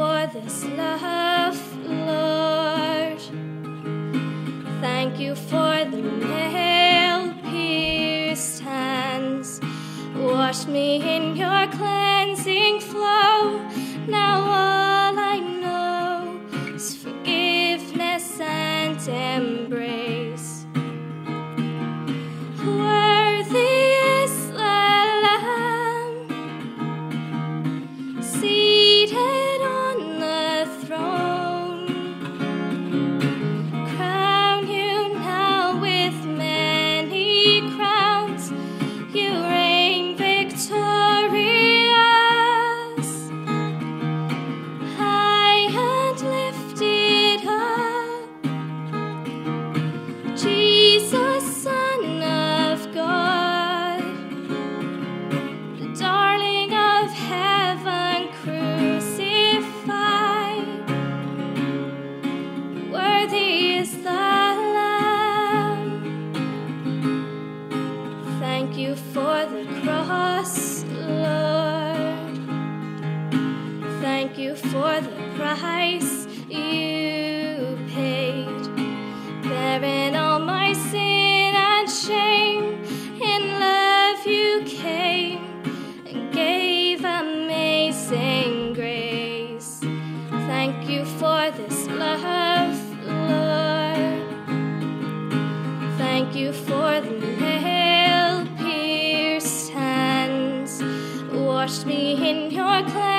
for this love, Lord. Thank you for the nail-pierced hands. Wash me in your cleansing flow. Now all I know is forgiveness and embrace. Worthy is the Lamb seated on the throne. Crown you now with many crowns. You reign victorious, high and lifted up. Jesus, Son of God, the darling of heaven crucified. Worthy is the Lamb. Thank you for the cross, Lord. Thank you for the price you paid, bearing all my sin and shame. In love you came and gave amazing grace. Thank you for this love, Lord. Thank you for the nail-pierced hands. Wash me in your cleansing